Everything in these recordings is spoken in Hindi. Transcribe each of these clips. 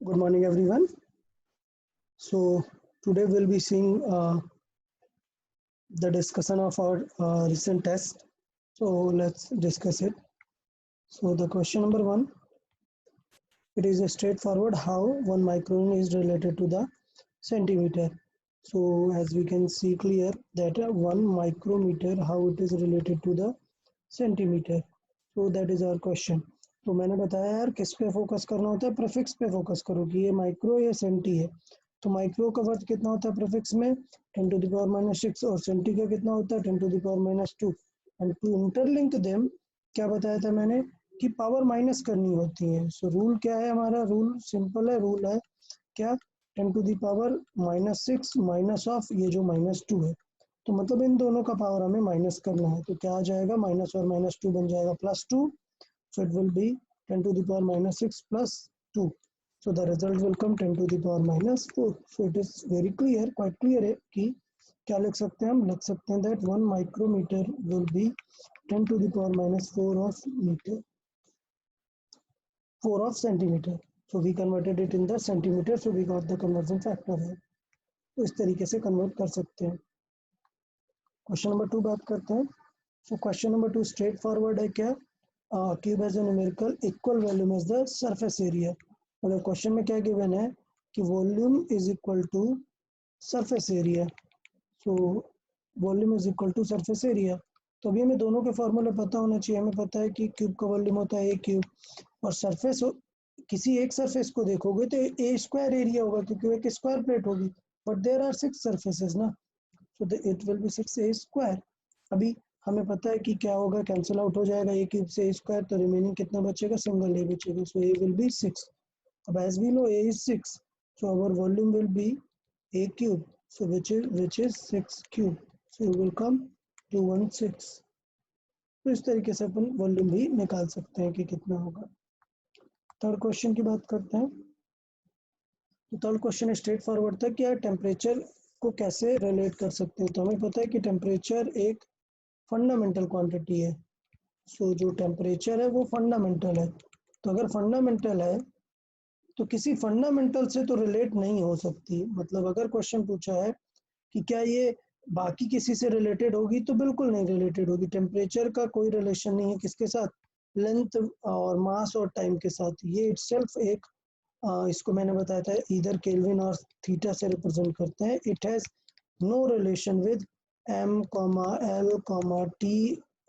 Good morning, everyone. So today we'll be seeing the discussion of our recent test. So let's discuss it. So the question number 1, it is a straightforward how 1 micron is related to the centimeter. So as we can see clear that 1 micrometer, how it is related to the centimeter. So that is our question. तो मैंने बताया यार किस पे फोकस करना होता है, प्रीफिक्स पे फोकस करो कि ये माइक्रो या सेंटी है। तो माइक्रो का वर्थ कितना होता है प्रीफिक्स में 10 to the power minus 6 और सेंटी का कितना होता है 10 to the power minus 2। And to interlink them क्या बताया था मैंने कि पावर माइनस करनी होती है। सो रूल क्या है हमारा, रूल सिंपल है, रूल है क्या 10 to the power minus 6 minus of ये जो -2 है। तो मतलब इन दोनों का पावर हमें माइनस करना है। तो क्या आ जाएगा, माइनस और -2 बन जाएगा +2। So it will be 10 to the power minus 6 plus 2. So the result will come 10 to the power minus 4. So it is very clear, quite clear है कि क्या लिख सकते हैं, हम लिख सकते हैं that 1 micrometer will be 10 to the power minus 4 of meter, 4 of centimeter. So we converted it in the centimeter, so we got the conversion factor है। तो इस तरीके से कन्वर्ट कर सकते हैं। क्वेश्चन नंबर 2 बात करते हैं। So question number 2 straightforward है क्या, cube has a numerical equal volume as the surface area। अगर क्वेश्चन में क्या गिवन है कि volume is equal to surface area. So volume is equal to surface area, तो अभी हमें दोनों के फॉर्मूले पता होना चाहिए। हमें पता है कि क्यूब का वॉल्यूम होता है ए क्यूब, और सरफेस किसी एक सरफेस को देखोगे तो ए स्क्वायर एरिया होगा क्योंकि एक स्क्वायर प्लेट होगी, बट देयर आर 6 सरफेसेस ना, सो it will be 6 A square. अभी हमें पता है कि क्या होगा, कैंसिल आउट हो जाएगा ए क्यूब से ए स्क्वायर, तो रिमेनिंग कितना बचेगा, सिंगल ए बचेगा। So A will be 6। अब as we know A is 6, so our volume will be A cube, so which is 6 cube, so you will come 216। तो इस तरीके से अपन वॉल्यूम भी निकाल सकते हैं कि कितना होगा। थर्ड क्वेश्चन की बात करते हैं। तो थर्ड क्वेश्चन स्ट्रेट फॉरवर्ड था, क्या टेम्परेचर को कैसे रिलेट कर सकते हैं। तो हमें पता है कि टेम्परेचर एक फंडामेंटल क्वांटिटी है। सो जो टेम्परेचर है वो फंडामेंटल है। तो अगर फंडामेंटल है तो किसी फंडामेंटल से तो रिलेट नहीं हो सकती। मतलब अगर क्वेश्चन पूछा है कि क्या ये बाकी किसी से रिलेटेड होगी, तो बिल्कुल नहीं रिलेटेड होगी। टेम्परेचर का कोई रिलेशन नहीं है किसके साथ, लेंथ और मास और टाइम के साथ। ये इटसेल्फ एक इसको मैंने बताया था इधर केल्विन और थीटा से रिप्रेजेंट करते हैं। It has no relation with m, l, t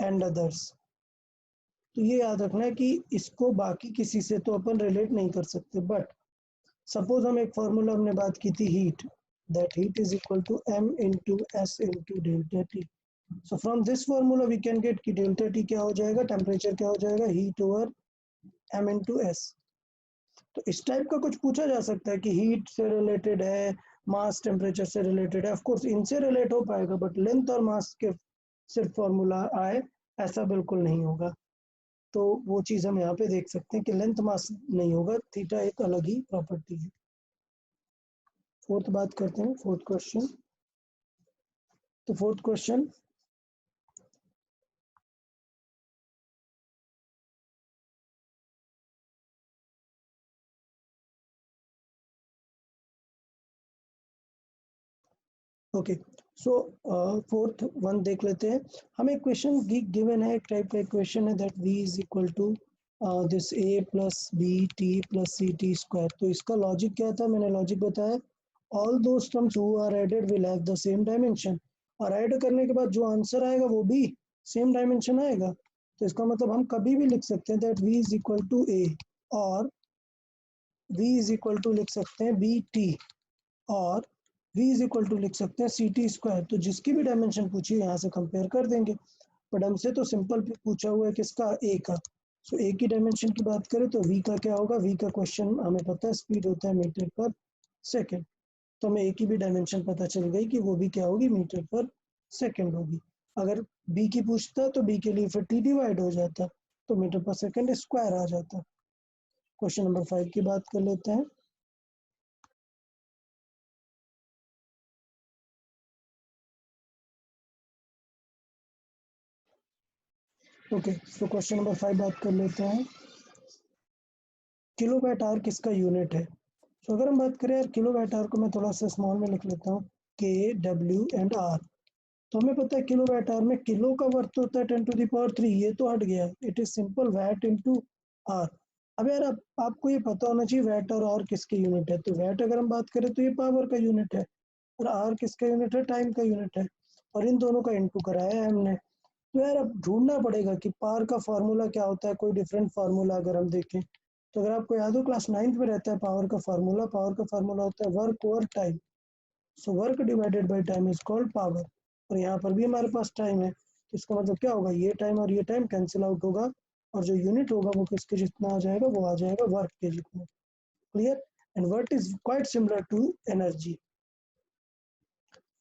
and others. तो ये याद रखना है कि इसको बाकी किसी से तो अपन रिलेट नहीं कर सकते। बट सपोज हम एक फॉर्मूला हमने बात की थी heat, that heat is equal to m into S into delta T. So from this formula we can get कि डेल्टा टी क्या हो जाएगा, टेम्परेचर क्या हो जाएगा, heat over m into S. तो इस टाइप का कुछ पूछा जा सकता है कि हीट से रिलेटेड है, मास टेम्परेचर से रिलेटेड है। ऑफ कोर्स इनसे रिलेट हो पाएगा, बट लेंथ और मास के सिर्फ फॉर्मूला आए ऐसा बिल्कुल नहीं होगा। तो वो चीज हम यहाँ पे देख सकते हैं कि लेंथ मास नहीं होगा, थीटा एक अलग ही प्रॉपर्टी है। फोर्थ बात करते हैं, फोर्थ क्वेश्चन। तो fourth question, okay so fourth one देख लेते हैं। हमें क्वेश्चन गिवन है, एक टाइप का क्वेश्चन है that v is equal to this a plus B T plus C T square. तो इसका लॉजिक क्या था, मैंने लॉजिक बताया, all those terms who are added will have the same dimension. और ऐड करने के बाद जो आंसर आएगा वो भी सेम डायमेंशन आएगा। तो इसका मतलब हम कभी भी लिख सकते हैं that v is equal to a, और v इज इक्वल टू लिख सकते हैं बी टी, और v इज इक्वल टू लिख सकते हैं सी टी स्क्वायर। तो जिसकी भी डायमेंशन पूछी यहाँ से कंपेयर कर देंगे। बट हमसे तो सिंपल पूछा हुआ है किसका, a का। सो a की डायमेंशन की बात करें तो v का क्या होगा, v का क्वेश्चन हमें पता है स्पीड होता है मीटर पर सेकेंड। तो हमें a की भी डायमेंशन पता चल गई कि वो भी क्या होगी, मीटर पर सेकेंड होगी। अगर b की पूछता तो b के लिए फिर t डिवाइड हो जाता, तो मीटर पर सेकेंड स्क्वायर आ जाता। क्वेश्चन नंबर 5 की बात कर लेते हैं। ओके तो क्वेश्चन नंबर 5 बात कर लेते हैं। किलोवाट आवर किसका यूनिट है। तो अगर हम बात करें यार किलो वाट आवर को मैं थोड़ा सा स्मॉल में लिख लेता हूँ, के डब्ल्यू एंड आर। तो हमें पता है किलो वाट आवर में किलो का वर्थ होता है 10⁻3, ये तो हट गया, it is simple watt into R. अब यार आपको ये पता होना चाहिए वैट और आर किसके यूनिट है। तो वैट अगर हम बात करें तो ये पावर का यूनिट है, और आर किसका यूनिट है, टाइम का यूनिट है, और इन दोनों का इनटू कराया है हमने। तो यार अब ढूंढना पड़ेगा कि पावर का फार्मूला क्या होता है, कोई डिफरेंट फार्मूला अगर हम देखें तो अगर आपको याद हो क्लास 9th में रहता है पावर का फार्मूला होता है work over time. So work divided by time is called power. और यहाँ पर भी हमारे पास टाइम है, तो इसका मतलब क्या होगा, ये टाइम और ये टाइम कैंसिल आउट होगा, और जो यूनिट होगा वो किसके जितना आ जाएगा, वो आ जाएगा वर्क के जितना। Clear? And work is quite similar to energy.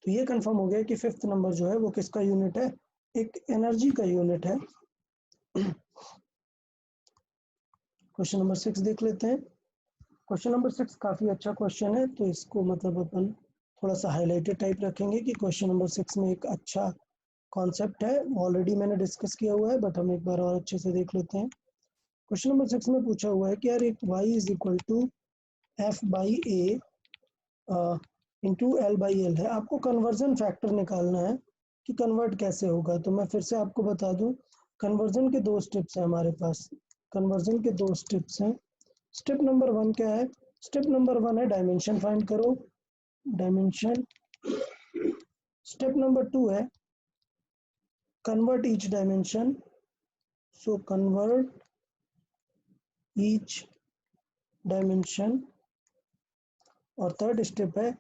तो ये कंफर्म हो गया कि फिफ्थ नंबर जो है वो किसका यूनिट है, एक एनर्जी का यूनिट है। क्वेश्चन नंबर 6 देख लेते हैं। क्वेश्चन नंबर 6 काफी अच्छा क्वेश्चन है, तो इसको मतलब अपन थोड़ा सा हाईलाइटेड टाइप रखेंगे कि क्वेश्चन नंबर 6 में एक अच्छा कॉन्सेप्ट है, ऑलरेडी मैंने डिस्कस किया हुआ है, बट हम एक बार और अच्छे से देख लेते हैं। क्वेश्चन नंबर 6 में पूछा हुआ है कि यार एक y is equal to F by A into L by L है, आपको कन्वर्जन फैक्टर निकालना है कि कन्वर्ट कैसे होगा। तो मैं फिर से आपको बता दूं, कन्वर्जन के दो स्टेप्स हैं हमारे पास, कन्वर्जन के दो स्टेप्स हैं। स्टेप नंबर 1 क्या है, स्टेप नंबर 1 है डायमेंशन फाइंड करो, डायमेंशन। स्टेप नंबर 2 है convert each dimension, so convert each dimension. और थर्ड स्टेप है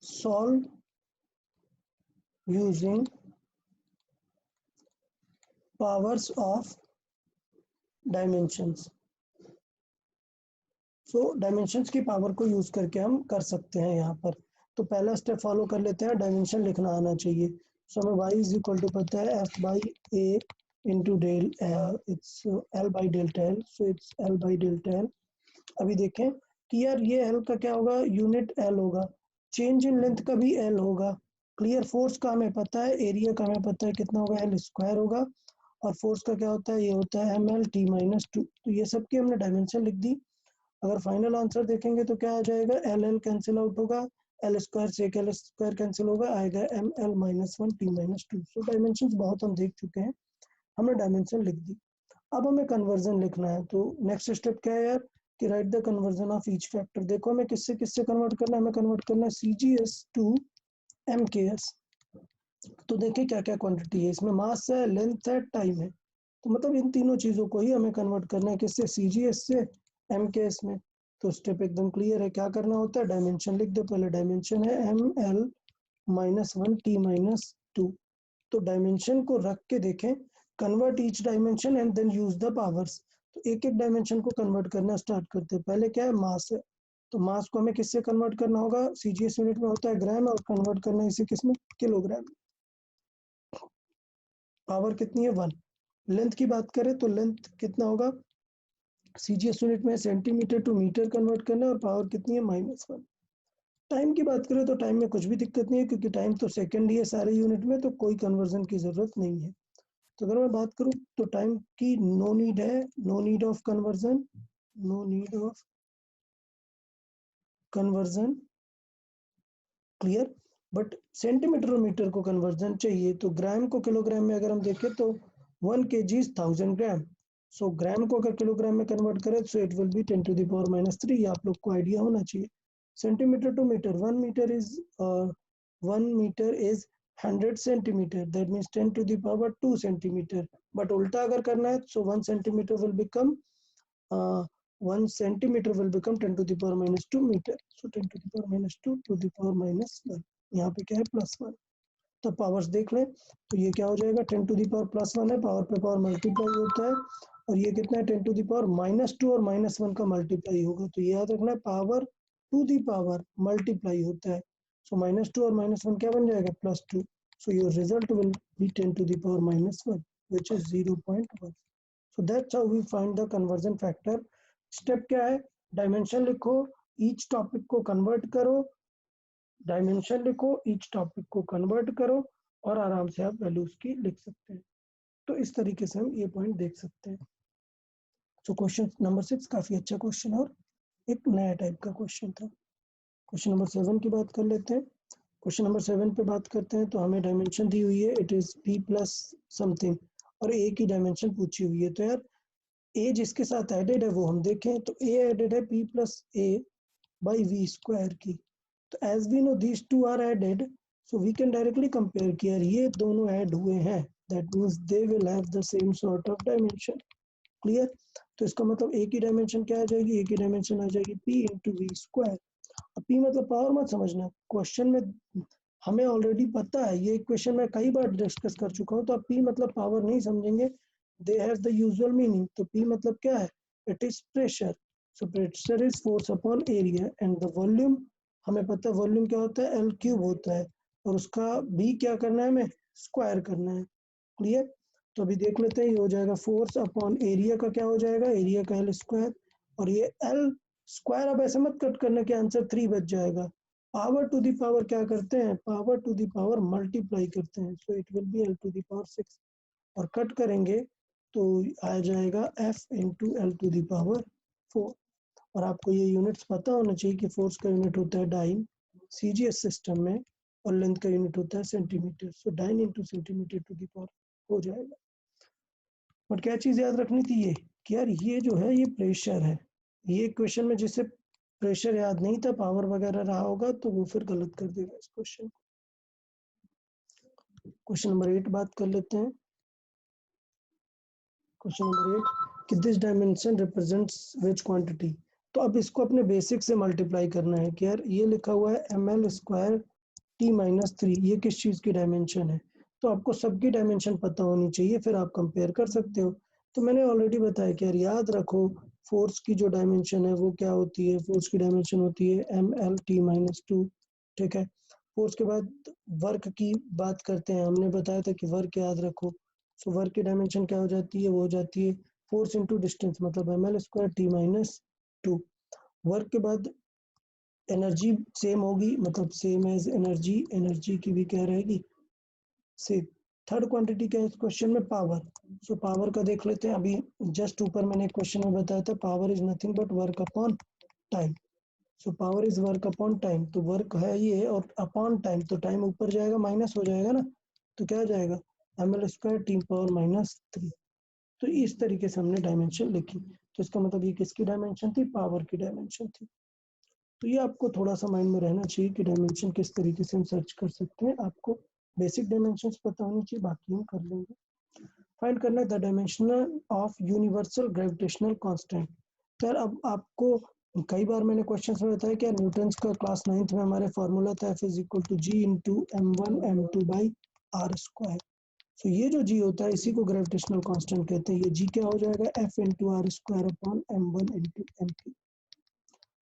solve using powers of dimensions. So dimensions की पावर को यूज करके हम कर सकते हैं यहाँ पर। तो पहला स्टेप फॉलो कर लेते हैं, डायमेंशन लिखना आना चाहिए। सो हमें y इज इक्वल टू पता है f by A into del L, it's l by delta L, so it's l by delta L. अभी देखें कि यार ये l का क्या होगा, यूनिट l होगा, चेंज इन लेंथ का भी l होगा। क्लियर? फोर्स का हमें पता है, एरिया का हमें पता है कितना होगा, l स्क्वायर होगा, और फोर्स का क्या होता है, ये होता है ml t माइनस 2। तो ये सब की हमने डायमेंशन लिख दी। अगर फाइनल आंसर देखेंगे तो क्या आ जाएगा, एल एल कैंसिल आउट होगा, एल स्क्वायर से एल स्क्वायर कैंसिल होगा, आएगा M L minus 1 T minus 2। So dimension बहुत हम देख चुके हैं, हमने डायमेंशन लिख दी। अब हमें कन्वर्जन लिखना है। तो नेक्स्ट स्टेप क्या है यार, कि right the conversion of each factor. देखो हमें किससे किससे कन्वर्ट करना है, हमें कन्वर्ट करना है सी जी एस टू एम के एस। तो देखिए क्या क्या क्वांटिटी है इसमें, मास है, लेंथ है, टाइम है। तो मतलब इन तीनों चीजों को ही हमें कन्वर्ट करना है, किससे, सीजीएस से एम के एस में। तो स्टेप एकदम क्लियर है, क्या करना होता है, डायमेंशन लिख दो पहले। डायमेंशन है M L minus 1 T minus 2। तो डायमेंशन को रख के देखें, convert each dimension and then use the powers. तो एक एक डायमेंशन को कन्वर्ट करना स्टार्ट करते हैं। पहले क्या है, मास है, तो मास को हमें किससे कन्वर्ट करना होगा, सीजीएस यूनिट में होता है ग्राम, और कन्वर्ट करना है इसे किसमें, किलोग्राम। पावर कितनी है, 1। लेंथ की बात करें तो लेंथ कितना होगा, सीजीएस यूनिट में सेंटीमीटर टू मीटर कन्वर्ट करना है, और पावर कितनी है, -1। टाइम की बात करें तो टाइम में कुछ भी दिक्कत नहीं है, क्योंकि टाइम तो सेकंड ही है सारे यूनिट में, तो कोई कन्वर्जन की जरूरत नहीं है। तो अगर मैं बात करूं तो टाइम की नो नीड है, no need of conversion, no need of conversion. Clear? But centimetre और मीटर को कन्वर्जन चाहिए। तो ग्राम को किलोग्राम में अगर हम देखें तो 1 kg इज 1000 ग्राम। सो ग्राम को अगर किलोग्राम में कन्वर्ट करें so it will be 10 to the power -3। आप लोग को आइडिया होना चाहिए। Centimetre to metre, 1 metre is 100 centimetre, that means 10 to the power 2 centimetre. But उल्टा अगर करना है so 1 centimetre will become 1 centimeter will become 10 to the power -2 meter. So 10 to the power -2 to the power -1। यहाँ पे क्या है, +1। तो पावर्स देख लें तो ये क्या हो जाएगा, 10 टू दी पावर +1 है, पावर पे पावर मल्टीप्लाई होता है, और ये कितना है, 10 टू दी पावर -2 और -1 का मल्टीप्लाई होगा। तो ये याद रखना है, power to the power multiply होता है। सो -2 और -1 क्या बन जाएगा, +2। So your result will be 10 to the power -1 which is 0.1। So that's how we find the conversion factor। Step क्या है, डायमेंशन लिखो, ईच टॉपिक को कन्वर्ट करो, डायमेंशन लिखो, ईच टॉपिक को कन्वर्ट करो, और आराम से आप वैल्यूज की लिख सकते हैं। तो इस तरीके से हम ये पॉइंट देख सकते हैं। सो क्वेश्चन नंबर 6 काफी अच्छा क्वेश्चन है। और एक नया टाइप का क्वेश्चन था। क्वेश्चन नंबर 7 की बात कर लेते हैं। क्वेश्चन नंबर 7 पे बात करते हैं तो हमें डायमेंशन दी हुई है, it is p plus something और a की डायमेंशन पूछी हुई है। तो यार a जिसके साथ एडेड है वो हम देखें तो a एडेड है p plus a by v square की। तो as we know these two are added, so we can directly compare कि यार ये दोनों ऐड हुए हैं, that means they will have the same sort of dimension. Clear? तो इसका मतलब a की डायमेंशन क्या आ जाएगी, a की डायमेंशन आ जाएगी p इंटू वी स्क्वायर। अब p मतलब पावर मत समझना, क्वेश्चन में हमें ऑलरेडी पता है, ये क्वेश्चन मैं कई बार डिस्कस कर चुका हूँ, तो अब p मतलब पावर नहीं समझेंगे, they have the usual meaning. तो p मतलब क्या है, it is pressure. So pressure is force upon area and the volume, हमें पता है वॉल्यूम क्या होता है, एल क्यूब होता है, और उसका भी क्या करना है, हमें स्क्वायर करना है। क्लियर? तो अभी देख लेते हैं, ये हो जाएगा फोर्स अपॉन एरिया का क्या हो जाएगा, एरिया का एल स्क्वायर, और ये एल स्क्वायर अब ऐसे मत कट करने के, आंसर 3 बच जाएगा। पावर टू दी पावर क्या करते हैं, power to the power multiply करते हैं, so it will be L to the power 6, और कट करेंगे तो आ जाएगा F into L to the power 4। और आपको ये यूनिट्स पता होना चाहिए कि फोर्स का यूनिट होता है डाइन सीजीएस सिस्टम में, और लेंथ का यूनिट होता है centimetre, so dyne into centimetre to the power हो जाएगा। बट क्या चीज याद रखनी थी ये कि यार ये जो है ये प्रेशर है, ये क्वेश्चन में जिसे प्रेशर याद नहीं था, पावर वगैरह रहा होगा, तो वो फिर गलत कर देगा इस क्वेश्चन को। क्वेश्चन नंबर 8 बात कर लेते हैं। क्वेश्चन नंबर 8 कि this dimension represents which quantity. तो अब इसको अपने बेसिक से मल्टीप्लाई करना है कि यार ये लिखा हुआ है M L square T minus 3, ये किस चीज की डायमेंशन है। तो आपको सबकी डायमेंशन पता होनी चाहिए, फिर आप कंपेयर कर सकते हो। तो मैंने ऑलरेडी बताया कि यार याद रखो, फोर्स की जो डायमेंशन है वो क्या होती है, फोर्स की डायमेंशन होती है एम एल टी माइनस 2। ठीक है, फोर्स के बाद वर्क की बात करते हैं, हमने बताया था कि वर्क याद रखो। सो वर्क की डायमेंशन क्या हो जाती है, वो हो जाती है फोर्स इंटू डिस्टेंस, मतलब M L square T minus 2। Work के बाद एनर्जी सेम होगी, मतलब सेम एज एनर्जी, एनर्जी की भी क्या रहेगी सेम। थर्ड क्वांटिटी क्या है इस क्वेश्चन में, पावर। सो पावर का देख लेते हैं, अभी जस्ट ऊपर मैंने क्वेश्चन में बताया था power is nothing but work upon time. So power is work upon time, तो वर्क है ये और अपॉन टाइम, तो टाइम ऊपर जाएगा माइनस हो जाएगा ना, तो क्या जाएगा M L square T power minus 3। तो इस तरीके से हमने डायमेंशन लिखी, तो इसका मतलब ये किसकी डायमेंशन थी, पावर की डायमेंशन थी। तो ये आपको थोड़ा सा माइंड में रहना चाहिए कि डायमेंशन किस तरीके से हम सर्च कर सकते हैं। आपको बेसिक डायमेंशंस पता होनी चाहिए, बाकी हम कर लेंगे। फाइंड करना है the dimension of universal gravitational constant. तो यार अब आपको कई बार मैंने क्वेश्चंस में बताया कि न्यूटन्स का क्लास 9th में हमारे फॉर्मूला था F is equal to G into m1 m2 by R square. तो ये जो जी होता है इसी को ग्रेविटेशनल कांस्टेंट कहते हैं। ये जी क्या हो जाएगा, F into R square upon m1 into m2।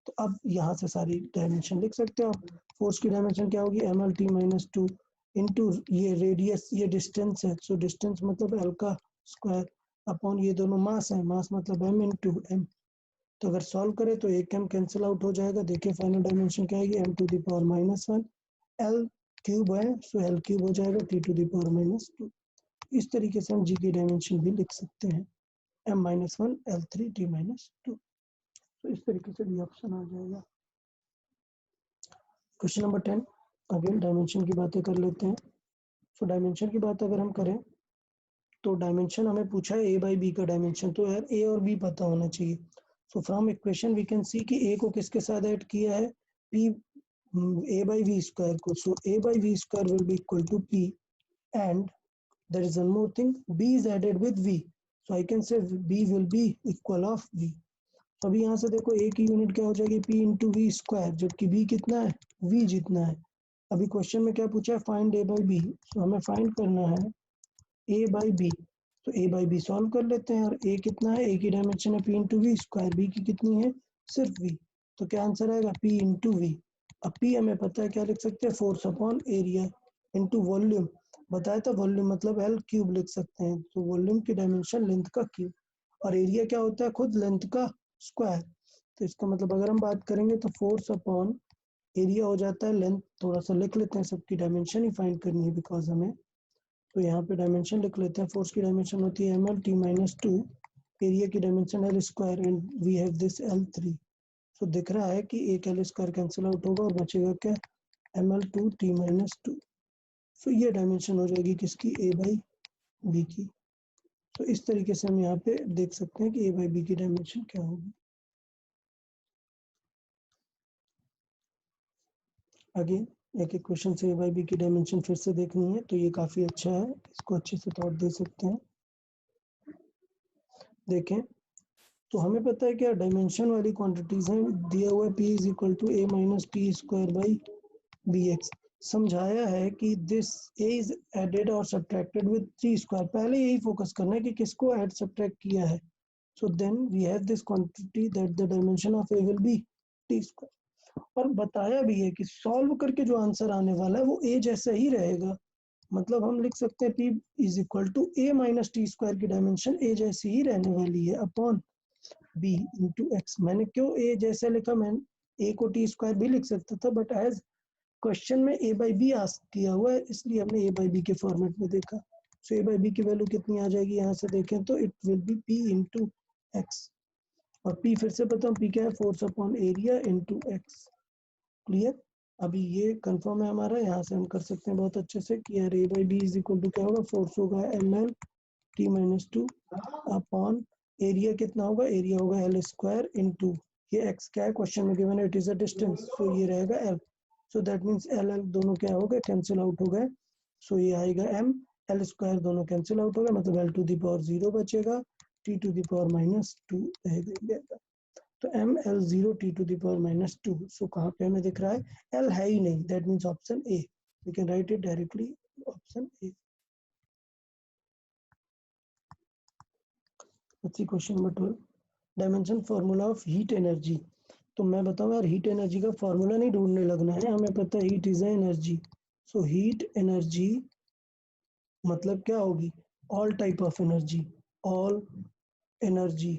तो अब यहाँ से सारी डायमेंशन लिख सकते हो आप। फोर्स की डायमेंशन क्या होगी, M L T minus 2 into ये रेडियस, ये डिस्टेंस है, सो डिस्टेंस मतलब एल का स्क्वायर अपॉन ये दोनों मास है, मास मतलब एम इंटू एम। तो अगर सॉल्व करें तो एक एम कैंसिल आउट हो जाएगा। देखिए फाइनल डायमेंशन क्या आएगी, M to the power minus 1, L cube है सो एल क्यूब हो जाएगा T to the power minus 2। इस तरीके से हम जी की डायमेंशन भी लिख सकते हैं, M minus 1 L 3 T minus 2। तो इस तरीके से भी ऑप्शन आ जाएगा। क्वेश्चन नंबर 10 अगेन डायमेंशन की बातें कर लेते हैं। सो डायमेंशन की बात अगर हम करें तो डायमेंशन हमें पूछा है ए बाई बी का डायमेंशन, तो यार ए और बी पता होना चाहिए। So from equation we can see कि ए को किसके साथ ऐड किया है, P A by V square को। So A by V square will be equal to P and there is one more thing, b is added with v, so I can say b will be equal of v। तो अभी यहाँ से देखो a की यूनिट क्या हो जाएगी, p इंटू वी स्क्वायर, जबकि b कितना है, v जितना है। अभी क्वेश्चन में क्या पूछा है, फाइंड a बाई b, तो हमें फाइंड करना है a बाई b। तो a बाई b सॉल्व कर लेते हैं, और a कितना है, a की डायमेंशन है p into V square, b की कितनी है सिर्फ v, तो क्या आंसर आएगा p इंटू वी। अब p हमें पता है क्या लिख सकते हैं, force upon area into volume, बताया था वॉल्यूम मतलब एल क्यूब लिख सकते हैं, तो वॉल्यूम की डायमेंशन लेंथ का क्यूब, और एरिया क्या होता है खुद लेंथ का स्क्वायर। तो इसका मतलब अगर हम बात करेंगे तो फोर्स अपॉन एरिया हो जाता है लेंथ। थोड़ा सा लिख लेते हैं, सबकी डायमेंशन ही फाइंड करनी है बिकॉज हमें, तो यहाँ पे डायमेंशन लिख लेते हैं। फोर्स की डायमेंशन होती है M L T minus 2, area की dimension L square and we have this L 3। So दिख रहा है कि एक एल स्क्वायर कैंसिल आउट होगा और बचेगा क्या, ml2 t माइनस 2। सो ये डायमेंशन हो जाएगी किसकी, a बाई बी की। तो इस तरीके से हम यहाँ पे देख सकते हैं कि a बाई बी की डायमेंशन क्या होगी। आगे एक एक क्वेश्चन से a बाई बी की डायमेंशन फिर से देखनी है, तो ये काफ़ी अच्छा है, इसको अच्छे से थॉट दे सकते हैं। देखें तो हमें पता है क्या डायमेंशन वाली क्वांटिटीज हैं, दिया हुआ है p is equal to a minus T square by B X. समझाया है कि दिस a इज एडेड और सब्ट्रैक्टेड विद टी स्क्वायर। पहले यही फोकस करना है कि किसको ऐड सब्ट्रैक्ट किया है। So then we have this quantity that the dimension of a will be T square. और बताया भी है कि सॉल्व करके जो आंसर आने वाला है वो a जैसा ही रहेगा। मतलब हम लिख सकते हैं p is equal to a minus T square की डायमेंशन a जैसी ही रहने वाली है अपॉन b इंटू एक्स। मैंने क्यों a जैसे लिखा, मैं a को टी स्क्वायर भी लिख सकता था, बट एज क्वेश्चन में a बाई बी आस्क किया हुआ है इसलिए हमने a बाई बी के फॉर्मेट में देखा। सो a बाई बी की वैल्यू कितनी आ जाएगी, यहाँ से देखें तो it will B p into x. और p फिर से पता हूँ p क्या है, force upon area into x. Clear. अभी ये कंफर्म है हमारा, यहाँ से हम कर सकते हैं बहुत अच्छे से कि यार a by B is equal to क्या होगा, फोर्स होगा ml t माइनस 2 अपॉन एरिया कितना होगा, एरिया होगा एल स्क्वायर इंटू ये एक्स क्या है क्वेश्चन में गिवन है, it is a distance, so ये रहेगा L. So that means L L दोनों क्या हो गए, कैंसिल आउट हो गए। सो ये आएगा एम, एल स्क्वायर दोनों कैंसिल आउट हो गए, मतलब एल टू द पावर 0 बचेगा, T to the power minus 2 रहेगा। तो M L 0 T to the power minus 2। So कहाँ पे हमें दिख रहा है, एल है ही नहीं, that means option A. We can write it directly, option A. let's see question number 12, dimension formula of heat energy. तो मैं बताऊं यार, हीट एनर्जी का फार्मूला नहीं ढूंढने लगना है, हमें पता है heat is energy. So heat energy मतलब क्या होगी, all type of energy, all energy.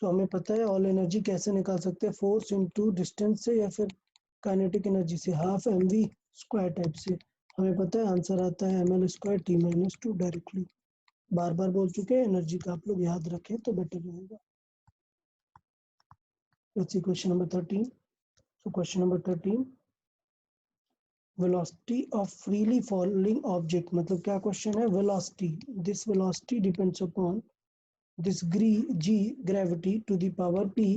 So हमें पता है ऑल एनर्जी कैसे निकाल सकते हैं, फोर्स इनटू डिस्टेंस से या फिर काइनेटिक एनर्जी से, half M V square type से। हमें पता है आंसर आता है M L square T minus 2 directly. बार बार बोल चुके हैं, एनर्जी का आप लोग याद रखें तो बेटर रहेगा। Let's see question number 13. So question number 13, velocity of freely falling object। मतलब क्या क्वेश्चन है, velocity, this velocity depends upon this g gravity to the power p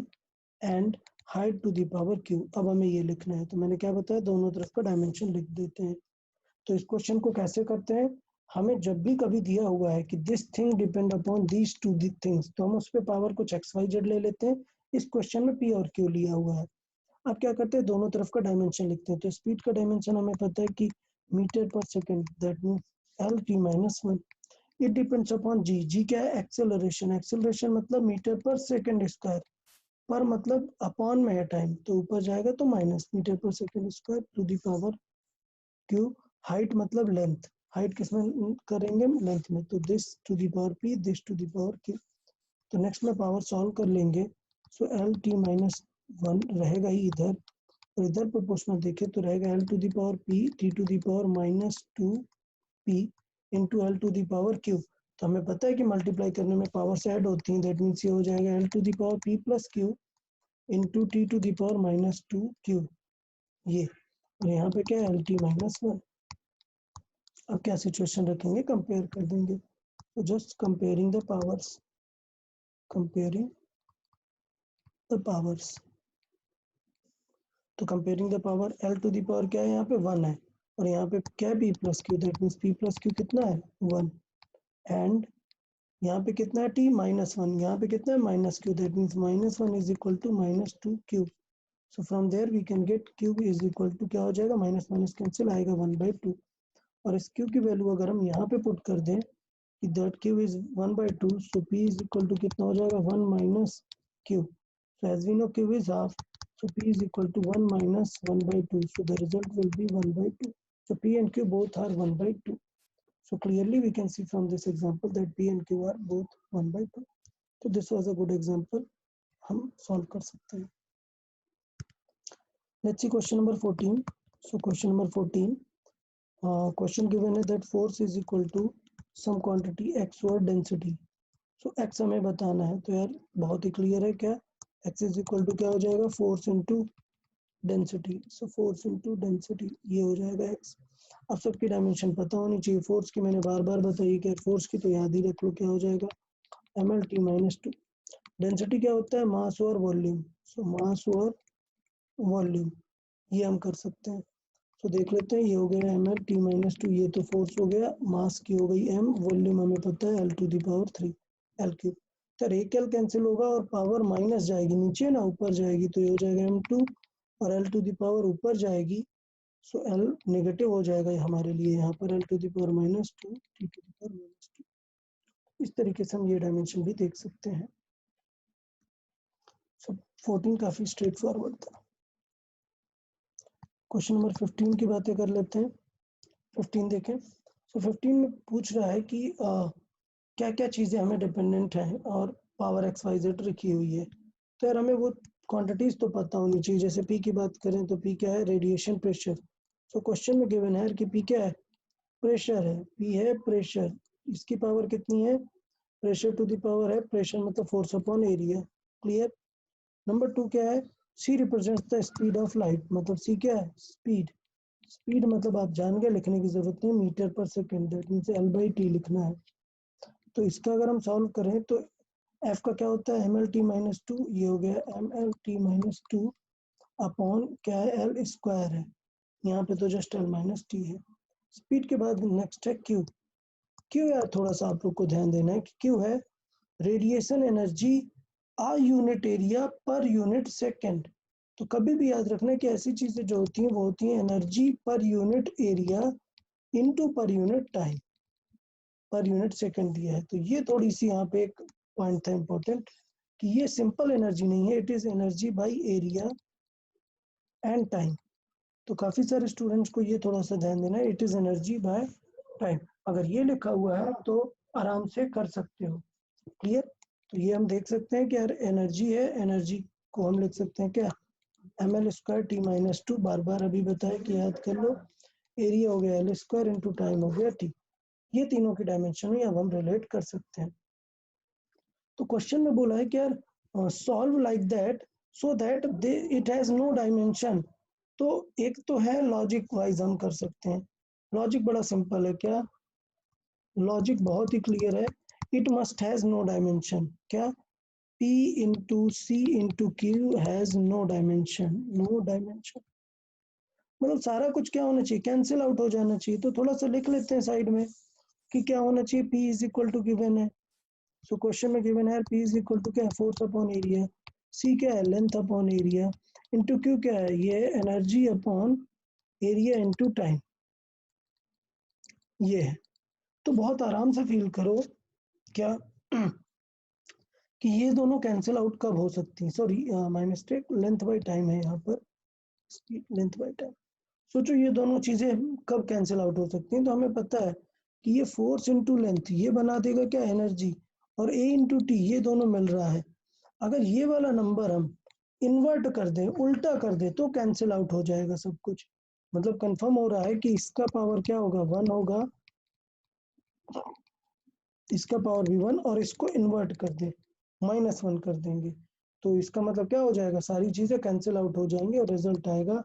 and height to the power q। अब हमें ये लिखना है, तो मैंने क्या बताया, दोनों तरफ का डायमेंशन लिख देते हैं। तो इस क्वेश्चन को कैसे करते हैं, हमें जब भी कभी दिया हुआ है कि this thing depend upon these two the things, तो हम उस पर पावर कुछ एक्स वाई जेड ले लेते हैं। इस क्वेश्चन में पी और क्यू लिया हुआ है। अब क्या करते हैं, दोनों तरफ का डायमेंशन लिखते हैं। तो स्पीड का डायमेंशन हमें पता है कि मीटर पर second, that means L T minus 1। It depends upon G, G क्या है, एक्सेलरेशन। एक्सेलरेशन मतलब मीटर पर सेकंड स्क्वायर, पर मतलब अपॉन में है टाइम, तो ऊपर जाएगा तो माइनस मीटर पर second square to the power Q. Height मतलब लेंथ, हाइट किस में करेंगे, लेंथ में, तो this to the power P, this to the power Q. तो नेक्स्ट में पावर सॉल्व कर लेंगे। सो एल टी माइनस 1 रहेगा ही इधर, और इधर प्रोपोर्शनल देखें तो रहेगा L to the power P T to the power minus 2 P into L to the power Q. तो हमें पता है कि मल्टीप्लाई करने में पावर से ऐड होती हैं, दैट मीन्स ये हो जाएगा L to the power P plus Q into T to the power minus 2 Q, ये। और यहाँ पे क्या है, एल टी माइनस 1। अब क्या सिचुएशन रखेंगे, कंपेयर कर देंगे। तो just comparing the powers, comparing the powers. तो comparing the power, L to the power क्या है, यहाँ पे 1 है, और यहाँ पे क्या है, P plus Q, that means P plus Q कितना है, 1। एंड यहाँ पे कितना है, टी माइनस 1, यहाँ पे कितना है, minus Q, that means minus 1 is equal to minus 2 cube. So from there we can get cube is equal to, क्या हो जाएगा, माइनस माइनस कैंसिल आएगा 1/2। और इस क्यू की वैल्यू अगर हम यहाँ पे पुट कर दें कि that Q is 1/2, so P is equal to कितना हो जाएगा, 1 minus Q. So as we know Q is half, so p is equal to 1 minus 1/2, so the result will be 1/2. So p and q both are 1/2. So clearly we can see from this example that p and q are both 1/2. So this was a good example, हम solve कर सकते हैं। Let's see question number 14. So question number 14, question given है that force is equal to some quantity x or density. So x हमें बताना है, तो यार बहुत ही क्लियर है, क्या x इज इक्वल टू क्या हो जाएगा, force into density. So force into density ये हो जाएगा x। अब सबकी डायमेंशन पता होनी चाहिए। फोर्स की मैंने बार बार बताई कि फोर्स की तो याद ही रख लो, क्या हो जाएगा ml/t-2। डेंसिटी क्या होता है, मास और वॉल्यूम। सो मास और वॉल्यूम ये हम कर सकते हैं। तो देख लेते हैं, ये हो गया ml/t-2, ये तो फोर्स हो गया, मास की हो गई m, वॉल्यूम हमें पता है l⁻3 l3। तो एक l कैंसिल होगा और पावर माइनस जाएगी नीचे ना, ऊपर जाएगी, तो ये हो जाएगा m2 और l⁻ ऊपर जाएगी। सो l नेगेटिव हो जाएगा हमारे लिए यहाँ पर, l⁻-2 t⁻²। इस तरीके से हम ये डायमेंशन भी देख सकते हैं। सो 14 काफी स्ट्रेट फॉरवर्ड था। क्वेश्चन नंबर 15 की बातें कर लेते हैं। 15 देखें। सो 15 में पूछ रहा है कि क्या क्या चीज़ें हमें डिपेंडेंट हैं और पावर XYZ रखी हुई है। तो यार हमें वो क्वांटिटीज तो पता होनी चाहिए। जैसे P की बात करें तो P क्या है, रेडिएशन प्रेशर। सो क्वेश्चन में गिवन है कि P क्या है, प्रेशर है। P है प्रेशर, इसकी पावर कितनी है, प्रेशर टू द पावर है, प्रेशर मतलब force upon area. Clear. Number 2 क्या है, C represents the speed of light, मतलब C क्या है, स्पीड। स्पीड मतलब आप जान गए, लिखने की जरूरत नहीं, मीटर पर सेकेंड, दैट मीन्स L/T लिखना है। तो इसका अगर हम सॉल्व करें तो F का क्या होता है ml/t-2, ये हो गया ml/t-2 अपॉन क्या है, L² है, यहाँ पे तो जस्ट L-T है। स्पीड के बाद नेक्स्ट है Q। Q यार थोड़ा सा आप लोग को ध्यान देना है कि Q है रेडिएशन एनर्जी आ unit area per unit second. तो कभी भी याद रखना कि ऐसी चीजें जो होती हैं वो होती हैं energy per unit area into per unit time, per unit second दिया है। तो ये थोड़ी सी यहाँ पे एक पॉइंट था इंपॉर्टेंट कि ये सिंपल एनर्जी नहीं है, it is energy by area and time. तो काफी सारे स्टूडेंट्स को ये थोड़ा सा ध्यान देना है, it is energy by time. अगर ये लिखा हुआ है तो आराम से कर सकते हो। क्लियर। तो ये हम देख सकते हैं कि यार एनर्जी है, एनर्जी को हम लिख सकते हैं क्या, ml²t-2, बार बार अभी बताया कि याद कर लो। एरिया हो गया L² इंटू टाइम हो गया t। ये तीनों की डायमेंशन अब हम रिलेट कर सकते हैं। तो क्वेश्चन में बोला है कि यार solve like that so that they it has no dimension. तो एक तो है लॉजिक वाइज हम कर सकते हैं। लॉजिक बड़ा सिंपल है, क्या लॉजिक बहुत ही क्लियर है, it must has no dimension. क्या P into C into Q has no dimension, no dimension मतलब सारा कुछ क्या होना चाहिए, कैंसिल आउट हो जाना चाहिए। तो थोड़ा सा लिख लेते हैं साइड में कि क्या होना चाहिए, P is equal to given है। सो क्वेश्चन में गिवन है P इज इक्वल टू क्या है, फोर्स अपॉन एरिया, C क्या है, length upon area, into Q क्या है, ये energy upon area into time, ये है। तो बहुत आराम से फील करो क्या कि ये दोनों कैंसिल आउट कब हो सकती है, sorry my mistake, length by time है यहाँ पर, लेंथ बाय टाइम। सोचो ये दोनों चीजें कब कैंसिल आउट हो सकती हैं। तो हमें पता है कि ये फोर्स इंटू लेंथ ये बना देगा क्या, एनर्जी, और A इंटू टी ये दोनों मिल रहा है। अगर ये वाला नंबर हम इन्वर्ट कर दें, उल्टा कर दें, तो कैंसिल आउट हो जाएगा सब कुछ। मतलब कंफर्म हो रहा है कि इसका पावर क्या होगा, 1 होगा, इसका पावर भी 1, और इसको इन्वर्ट कर दें, -1 कर देंगे, तो इसका मतलब क्या हो जाएगा, सारी चीजें कैंसिल आउट हो जाएंगी और रिजल्ट आएगा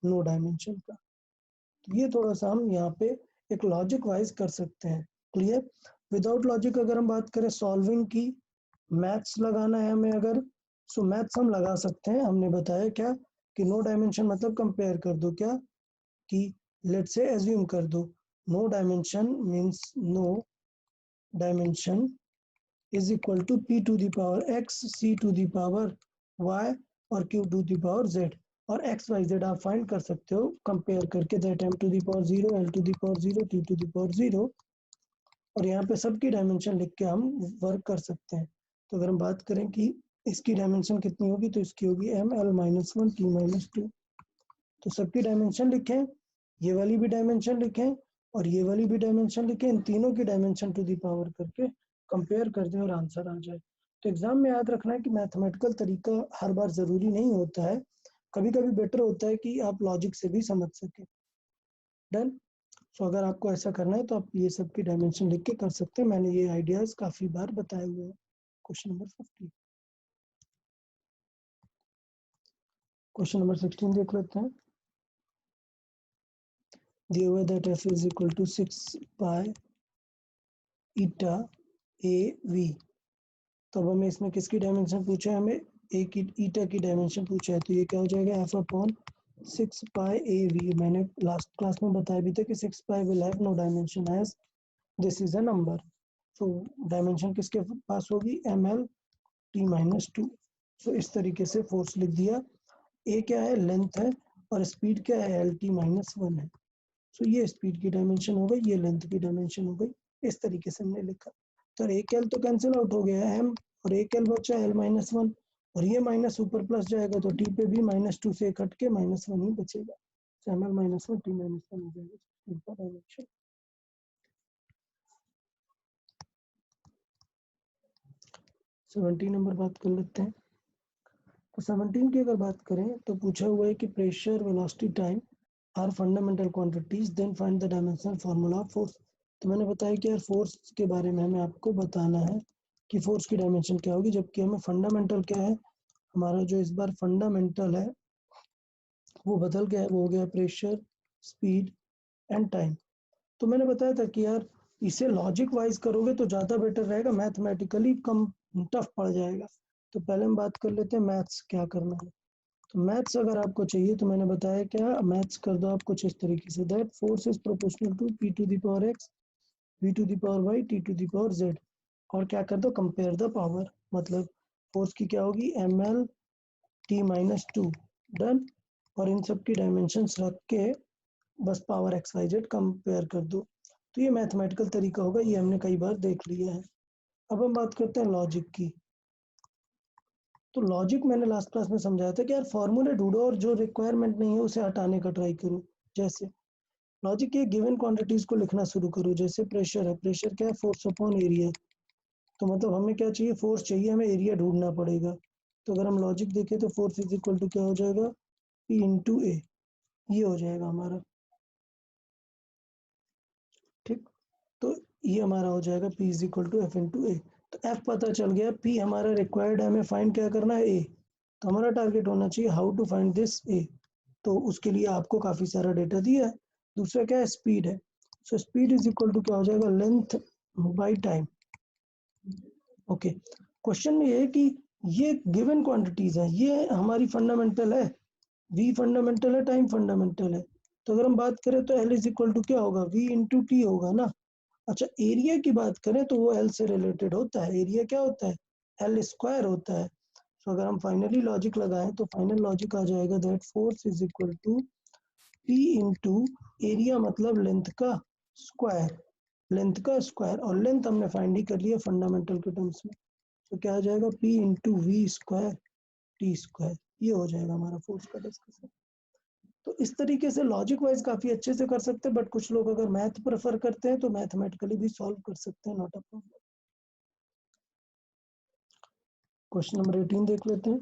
नो डायमेंशन का। तो ये थोड़ा सा हम यहाँ पे एक लॉजिक वाइज कर सकते हैं। क्लियर। विदाउट लॉजिक अगर हम बात करें सॉल्विंग की, मैथ्स लगाना है हमें अगर, सो मैथ्स हम लगा सकते हैं। हमने बताया क्या कि नो डायमेंशन मतलब कंपेयर कर दो, क्या कि लेट से एज्यूम कर दो, no dimension means no dimension is equal to P to the power x, C to the power y और Q to the power z। और x y z आप फाइंड कर सकते हो कंपेयर करके, that m to the power 0, l to the power 0, Q to the power 0। और यहाँ पे सबकी डायमेंशन लिख के हम वर्क कर सकते हैं। तो अगर हम बात करें कि इसकी डायमेंशन कितनी होगी, तो इसकी होगी ml-1 t-2। तो सबकी डायमेंशन लिखें, ये वाली भी डायमेंशन लिखें और ये वाली भी डायमेंशन लिखें, इन तीनों की डायमेंशन टू द पावर करके कंपेयर कर दें और आंसर आ जाए। तो एग्जाम में याद रखना है कि मैथमेटिकल तरीका हर बार जरूरी नहीं होता है, कभी कभी बेटर होता है कि आप लॉजिक से भी समझ सकें। डन। सो अगर आपको ऐसा करना है तो आप ये सब की डायमेंशन लिख के कर सकते हैं। मैंने ये आइडियाज काफी बार बताए हुए हैं। Question number 15। क्वेश्चन नंबर 16 देख लेते हैं। दिया हुआ that f is equal to 6 pi eta A V. तो अब हमें इसमें किसकी डायमेंशन पूछा है, हमें ए की ईटा की डायमेंशन पूछा है, तो ये क्या हो जाएगा f upon 6 pi A V. मैंने लास्ट क्लास में बताया भी था कि 6 pi will have no dimension as this is a number. तो डायमेंशन किसके पास होगी, ml t माइनस 2। सो इस तरीके से फोर्स लिख दिया। ए क्या है, लेंथ है, और स्पीड क्या है, एल टी माइनस 1 है। सो ये स्पीड की डायमेंशन हो गई, ये लेंथ की डायमेंशन हो गई। इस तरीके से हमने लिखा। तो एक एल तो कैंसिल आउट हो गया है, एम और एक एल बचा एल माइनस 1, और ये माइनस ऊपर प्लस जाएगा तो टी पे भी माइनस 2 से कट के माइनस 1 ही बचेगा। तो M L minus 1 T minus 1 हो जाएगा स्पीड का डायमेंशन। तो 17 नंबर बात कर लेते हैं। तो 17 की अगर बात करें तो पूछा हुआ है कि pressure, velocity, time are fundamental quantities, then find the dimensional formula of force. तो मैंने बताया कि यार फोर्स के बारे में हमें आपको बताना है कि फोर्स की डायमेंशन क्या होगी, जबकि हमें फंडामेंटल क्या है, हमारा जो इस बार फंडामेंटल है वो बदल गया है, वो हो गया प्रेशर, स्पीड एंड टाइम। तो मैंने बताया था कि यार इसे लॉजिक वाइज करोगे तो ज़्यादा बेटर रहेगा, मैथमेटिकली कम टफ पड़ जाएगा। तो पहले हम बात कर लेते हैं मैथ्स क्या करना है। तो मैथ्स अगर आपको चाहिए तो मैंने बताया क्या, मैथ्स कर दो आप कुछ इस तरीके से, that force is proportional to P to the power X, V to the power Y, T to the power Z. और क्या कर दो, कंपेयर द पावर, मतलब फोर्स की क्या होगी, M L T minus 2, done. और इन सब की डायमेंशंस रख के बस power X Y Z compare कर दो। तो ये मैथमेटिकल तरीका होगा, ये हमने कई बार देख लिया है। अब हम बात करते हैं लॉजिक की। तो लॉजिक मैंने लास्ट क्लास में समझाया था कि यार फॉर्मूले ढूंढो और जो रिक्वायरमेंट नहीं है उसे हटाने का ट्राई करो। जैसे लॉजिक के गिवन क्वांटिटीज को लिखना शुरू करो। जैसे प्रेशर है, प्रेशर क्या है, फोर्स अपॉन एरिया। तो मतलब हमें क्या चाहिए, फोर्स चाहिए, हमें एरिया ढूंढना पड़ेगा। तो अगर हम लॉजिक देखें तो फोर्स इज इक्वल टू क्या हो जाएगा, पी इंटू ए, ये हो जाएगा हमारा। ठीक, तो ये हमारा हो जाएगा P is equal to F into A. तो F पता चल गया, P हमारा रिक्वायर्ड है, हमें फाइंड क्या करना है, A। तो हमारा टारगेट होना चाहिए how to find this A। तो उसके लिए आपको काफ़ी सारा डेटा दिया है। दूसरा क्या है, स्पीड है। So speed is equal to क्या हो जाएगा, length by time. Okay, question में ये है कि ये गिवन क्वांटिटीज है, ये हमारी फंडामेंटल है, V फंडामेंटल है, टाइम फंडामेंटल है। तो अगर हम बात करें तो L इज इक्वल टू क्या होगा, V इंटू टी होगा ना। अच्छा, एरिया की बात करें तो वो एल से रिलेटेड होता है। एरिया क्या होता है, एल स्क्वायर होता है। तो अगर हम फाइनली लॉजिक लगाएं तो फाइनल लॉजिक आ जाएगा that force is equal to P into area, मतलब लेंथ का स्क्वायर, लेंथ का स्क्वायर। और लेंथ हमने फाइंड ही कर लिया फंडामेंटल के टर्म्स में। तो क्या आ जाएगा, P into V square T square. ये हो जाएगा हमारा फोर्स का डिस्कशन। तो इस तरीके से लॉजिक वाइज काफी अच्छे से कर सकते हैं, बट कुछ लोग अगर मैथ प्रेफर करते हैं तो मैथमेटिकली भी सॉल्व कर सकते हैं, not a problem. Question number 18 देख लेते हैं।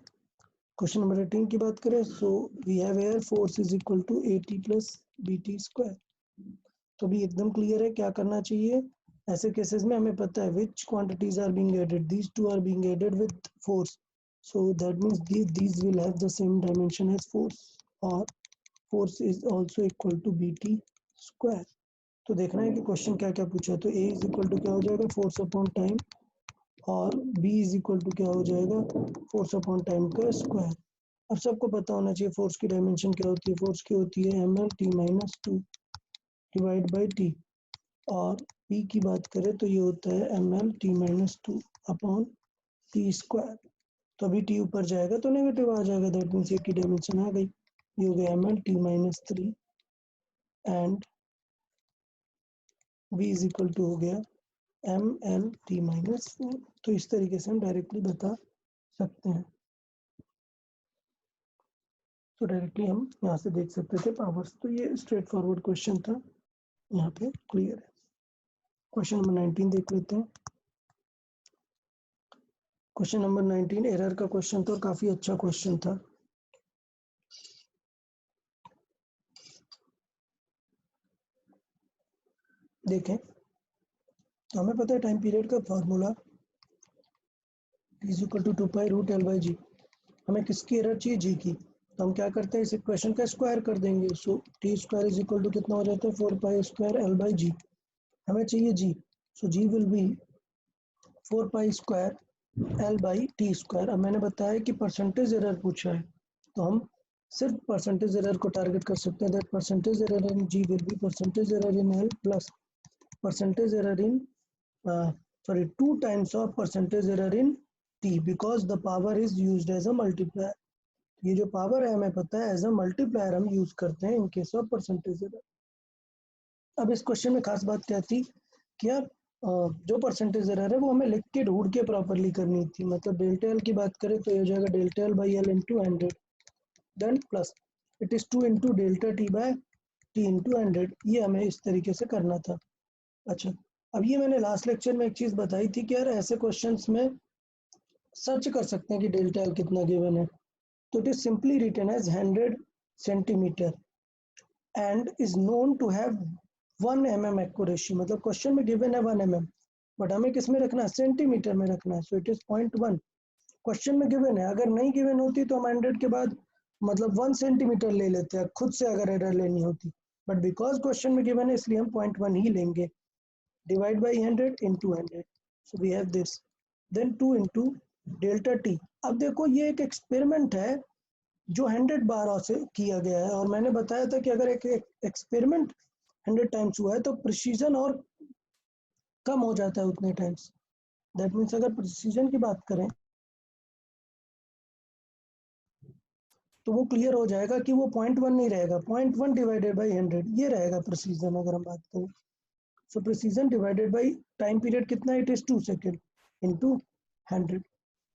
क्वेश्चन नंबर 18 की बात करें, so we have air force is equal to A T plus B T square. तो अभी एकदम क्लियर है क्या करना चाहिए। ऐसे केसेस में हमें पता है which quantities are being added, these two are being added with force, so that means these will have the same dimension as force, or force is also equal to bt square। तो देखना है कि क्वेश्चन क्या क्या पूछा है। तो a इज इक्वल टू क्या हो जाएगा, फोर्स अपॉन टाइम, और b इज इक्वल टू क्या हो जाएगा, फोर्स अपॉन टाइम का स्क्वायर। अब सबको पता होना चाहिए फोर्स की डायमेंशन क्या होती है, फोर्स की होती है M L T minus 2 divide by T. और p की बात करें तो ये होता है M L T minus 2 upon T square. तो अभी टी ऊपर जाएगा तो नेगेटिव आ जाएगा, दैट मीन्स ये की डायमेंशन आ गई, ये हो गया M L T minus 3 and v is equal to हो गया एम एल टी माइनस 4। तो इस तरीके से हम डायरेक्टली बता सकते हैं। तो डायरेक्टली हम यहाँ से देख सकते थे पावर्स। तो ये स्ट्रेट फॉरवर्ड क्वेश्चन था, यहाँ पे क्लियर है। क्वेश्चन नंबर 19 देख लेते हैं। क्वेश्चन नंबर 19 एरर का क्वेश्चन था और काफी अच्छा क्वेश्चन था। देखें, तो हमें पता है टाइम पीरियड का formula is equal to 2 pi root L by G. हमें किसकी एरर चाहिए, जी की। तो हम क्या करते हैं, इस इक्वेशन का स्क्वायर कर देंगे। So T square is equal to कितना हो जाता है 4 pi square L by G. हमें चाहिए G, so G will be 4 pi square L by T square. अब मैंने बताया कि परसेंटेज एरर पूछा है, तो हम सिर्फ परसेंटेज एरर को टारगेट कर सकते हैं। That percentage error in G will be percentage error in L plus percentage error in sorry 2 times of percentage error in t because the power is used as a multiplier। ये जो पावर है हमें पता है एज अ मल्टीप्लायर हम यूज करते हैं in case of percentage error. अब इस क्वेश्चन में खास बात क्या थी कि यार जो परसेंटेज एरर है वो हमें लिख के ढूंढ के प्रॉपरली करनी थी। मतलब डेल्टा एल की बात करें तो ये हो जाएगा delta L by L into 100 then plus it is 2 into delta T by T into 100। ये हमें इस तरीके से करना था। अच्छा, अब ये मैंने लास्ट लेक्चर में एक चीज़ बताई थी कि यार ऐसे क्वेश्चंस में सर्च कर सकते हैं कि डेल्टा एल कितना गिवन है। तो it is simply written as 100 centimetre and is known to have 1 mm accuracy. मतलब क्वेश्चन में गिवन है 1 mm, बट हमें किस में रखना है, सेंटीमीटर में रखना है। सो इट इज 0.1 क्वेश्चन में गिवन है। अगर नहीं गिवन होती तो हम 100 के बाद मतलब 1 सेंटीमीटर ले लेते हैं खुद से अगर एरर लेनी होती, बट बिकॉज क्वेश्चन में गिवन है इसलिए हम 0.1 ही लेंगे। Divide by 100 into 100, so we have this, then 2 into delta t। अब देखो ये एक एक्सपेरिमेंट है जो 100 बार से किया गया है, और मैंने बताया था कि अगर एक एक्सपेरिमेंट 100 टाइम्स हुआ है तो प्रिसीजन और कम हो जाता है उतने टाइम्स। दैट मीन्स अगर प्रिसीजन की बात करें तो वो क्लियर हो जाएगा कि वो 0.1 नहीं रहेगा, 0.1 डिवाइडेड बाई 100 ये रहेगा प्रिसीजन अगर हम बात करें। So precision divided by time period कितना है, इट इज 2 सेकेंड इंटू 100।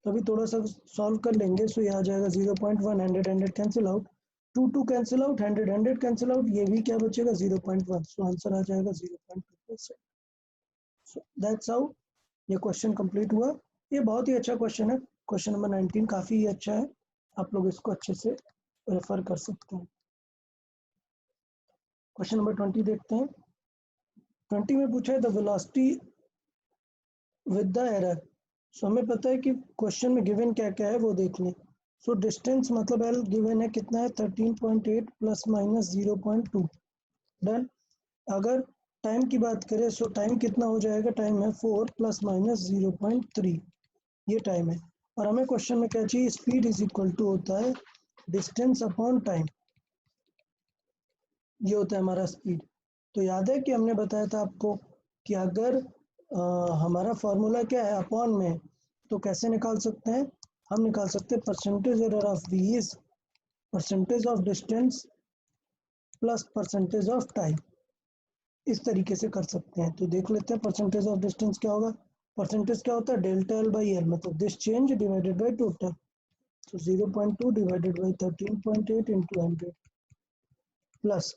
तो अभी थोड़ा सा सॉल्व कर लेंगे। सो ये आ जाएगा 0.1, 100 cancel out, 2 cancel out, 100 cancel out, ये भी क्या बचेगा 0.1। सो आंसर आ जाएगा 0.2%। सो दैट्स हाउ ये क्वेश्चन कंप्लीट हुआ। ये बहुत ही अच्छा क्वेश्चन है, क्वेश्चन नंबर 19 काफ़ी ही अच्छा है, आप लोग इसको अच्छे से रेफर कर सकते हैं। क्वेश्चन नंबर 20 देखते हैं। 20 में पूछा है the velocity with the error. So हमें पता है कि क्वेश्चन में गिवन क्या क्या है वो देख लें। सो डिस्टेंस मतलब एल गिवन है कितना है 13.8 प्लस माइनस 0.2 डन। अगर टाइम की बात करें सो टाइम कितना हो जाएगा, टाइम है 4 प्लस माइनस 0.3 ये टाइम है। और हमें क्वेश्चन में क्या चाहिए, स्पीड इज इक्वल टू होता है डिस्टेंस अपॉन टाइम, ये होता है हमारा स्पीड। तो याद है कि हमने बताया था आपको कि अगर हमारा फॉर्मूला क्या है अपॉन में, तो कैसे निकाल सकते हैं, हम निकाल सकते हैं percentage error of v is percentage of distance plus percentage of time, इस तरीके से कर सकते हैं। तो देख लेते हैं परसेंटेज ऑफ डिस्टेंस क्या होगा। परसेंटेज क्या होता है डेल्टा एल बाई एल, मतलब this change divided by total. तो 0.2 डिवाइडेड बाई 13.8 इंटू 100 प्लस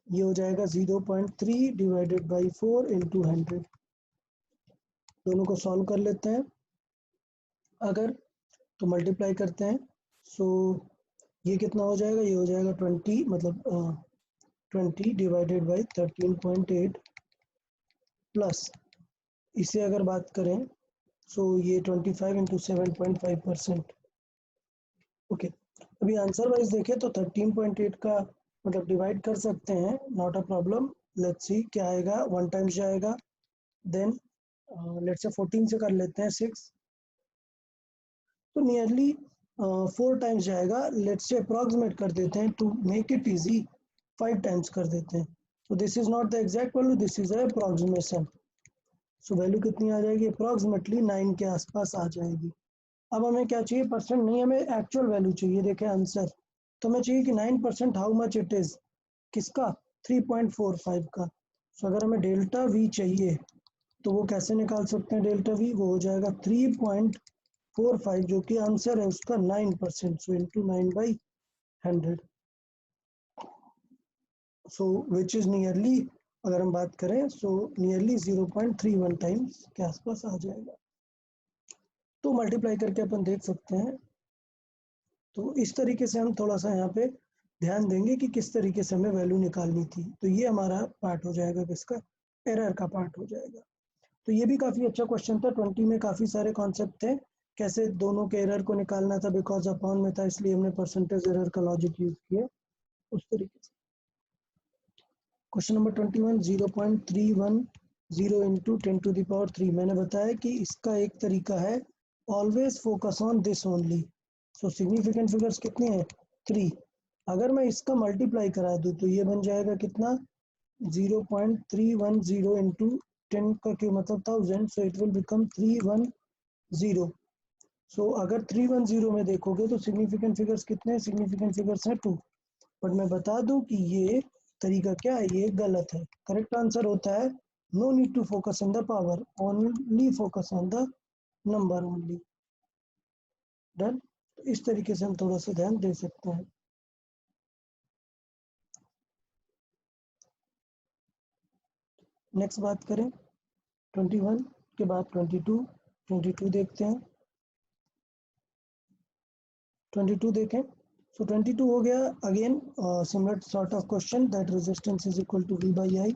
ये हो जाएगा 0.3 डिवाइडेड बाई 4 इंटू 100। दोनों को सॉल्व कर लेते हैं अगर, तो मल्टीप्लाई करते हैं। सो ये कितना हो जाएगा, ये हो जाएगा 20 मतलब 20 डिवाइडेड बाई 13.8 प्लस इसे अगर बात करें सो ये 25 इंटू 7.5%। ओके, अभी आंसर वाइज देखें तो 13.8 का मतलब डिवाइड कर सकते हैं, not a problem. Let's see क्या आएगा, 1 टाइम्स जाएगा, देन लेट्स से 14 से कर लेते हैं 6, तो नियरली 4 टाइम्स जाएगा। लेट्स से अप्रॉक्सीमेट कर देते हैं to make it easy, 5 times कर देते हैं। तो this is not the exact value, this is approximation. So value कितनी आ जाएगी, अप्रॉक्सीमेटली 9 के आसपास आ जाएगी। अब हमें क्या चाहिए, परसेंट नहीं, हमें एक्चुअल वैल्यू चाहिए। देखें आंसर, तो हमें चाहिए कि 9% हाउ मच इट इज, किसका 3.45 का। सो अगर हमें डेल्टा वी चाहिए तो वो कैसे निकाल सकते हैं डेल्टा वी, वो हो जाएगा 3.45 जो कि आंसर है उसका 9%। So into 9/100, so which is nearly, अगर हम बात करें सो नियरली 0.31 टाइम्स के आसपास आ जाएगा। तो मल्टीप्लाई करके अपन देख सकते हैं। तो इस तरीके से हम थोड़ा सा यहाँ पे ध्यान देंगे कि किस तरीके से हमें वैल्यू निकालनी थी। तो ये हमारा पार्ट हो जाएगा, किसका, एरर का पार्ट हो जाएगा। तो ये भी काफ़ी अच्छा क्वेश्चन था, 20 में काफ़ी सारे कॉन्सेप्ट थे कैसे दोनों के एरर को निकालना था, बिकॉज अपॉन में था इसलिए हमने परसेंटेज एरर का लॉजिक यूज किया उस तरीके से। क्वेश्चन नंबर 21, 0.310 इंटू 10⁻³ मैंने बताया कि इसका एक तरीका है always focus on this only. So significant figures कितने हैं 3। अगर मैं इसका मल्टीप्लाई करा दूं तो ये बन जाएगा कितना 0.310 इंटू 10 का क्यूब मतलब 1000, सो इट विल बिकम 310। सो अगर 310 में देखोगे तो सिग्निफिकेंट फिगर्स कितने हैं, सिग्निफिकेंट फिगर्स हैं 2। बट मैं बता दूं कि ये तरीका क्या है, ये गलत है। करेक्ट आंसर होता है no need to focus on the power, only focus on the number only. Done. इस तरीके से हम थोड़ा सा ध्यान दे सकते हैं। नेक्स्ट बात करें 21 के बाद 22 देखते हैं। 22 देखें। सो 22 हो गया again similar sort of question that resistance is equal to V by I,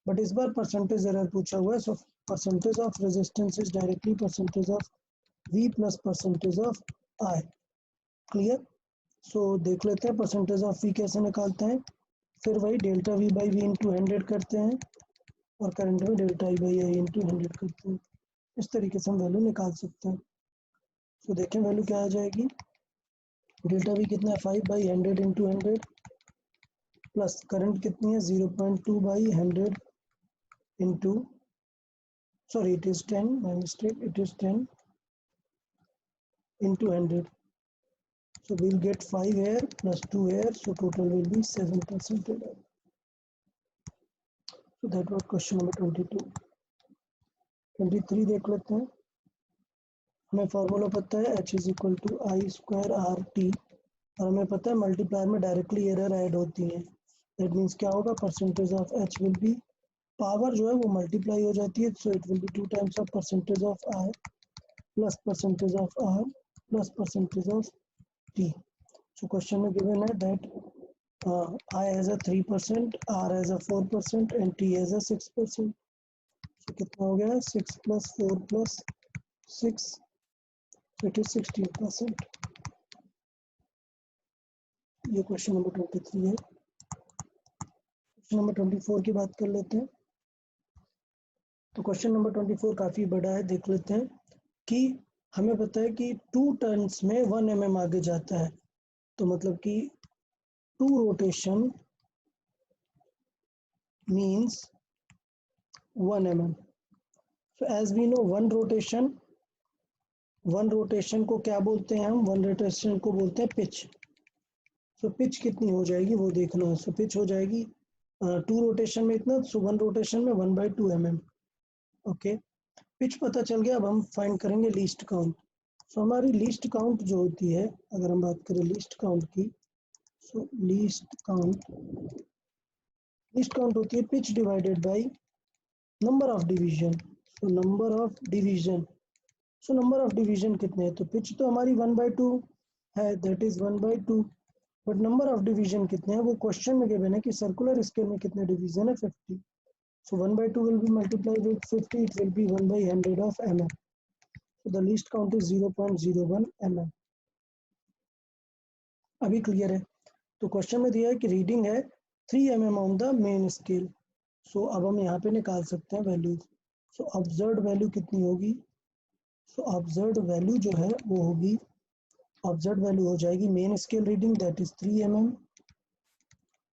but इस बार परसेंटेज एरर पूछा हुआ है। So percentage of resistance is directly percentage of V plus percentage of I। Clear. So देख लेते हैं परसेंटेज ऑफ V कैसे निकालते हैं। फिर वही delta V by V into 100 करते हैं और करंट में delta I by I into 100 करते हैं। इस तरीके से हम वैल्यू निकाल सकते हैं। सो देखें वैल्यू क्या आ जाएगी। डेल्टा V कितना है 5 by 100 इंटू 100 प्लस करंट कितनी है 0.2 by 100 into, sorry it is 10, my mistake, it is 10 into 100. So we'll get 5 here plus 2 here, so total will be 7% error. So that was question number 22. 23 देख लेते हैं। हमें फॉर्मूला पता है h is equal to I square R T, और हमें पता है मल्टीप्लायर में डायरेक्टली एरर ऐड होती है। दैट मीन्स क्या होगा, percentage of h will be, power जो है वो मल्टीप्लाई हो जाती है, सो it will B 2 times of percentage of i plus percentage of r plus percentage of t। So question में given है that I has a 3%, R has a 4% and T has a 6%. So कितना हो गया 6 plus 4 plus 6, so it is 16%. ये क्वेश्चन नंबर 23 है। क्वेश्चन नंबर 24 की बात कर लेते हैं। तो क्वेश्चन नंबर 24 काफ़ी बड़ा है, देख लेते हैं कि हमें पता है कि 2 टर्न्स में 1 mm आगे जाता है, तो मतलब कि 2 rotation means 1 mm. So as we know one rotation को क्या बोलते हैं हम, वन रोटेशन को बोलते हैं पिच। सो पिच कितनी हो जाएगी वो देखना है। सो पिच हो जाएगी 2 रोटेशन में इतना, सो 1 रोटेशन में 1/2 mm। ओके, पिच पता चल गया। अब हम फाइंड करेंगे लीस्ट काउंट। सो हमारी लीस्ट काउंट जो होती है, अगर हम बात करें लीस्ट काउंट की, सो लीस्ट काउंट होती है pitch divided by number of division. So number of division, so number of division कितने हैं, तो पिच तो हमारी 1/2 है, that is 1/2, but number of division कितने हैं वो क्वेश्चन में गिवन है कि सर्कुलर स्केल में कितने डिवीजन है 50। सो 1/2 will be multiplied with 50, it will B 1/100 of mm। So the least count is 0.01 mm। अभी क्लियर है। तो क्वेश्चन में दिया है कि रीडिंग है 3 mm on the main scale. So अब हम यहाँ पे निकाल सकते हैं वैल्यूज। सो ऑब्जर्व्ड वैल्यू कितनी होगी, सो ऑब्जर्व्ड वैल्यू जो है वो होगी, ऑब्जर्व्ड वैल्यू हो जाएगी main scale reading that is 3 mm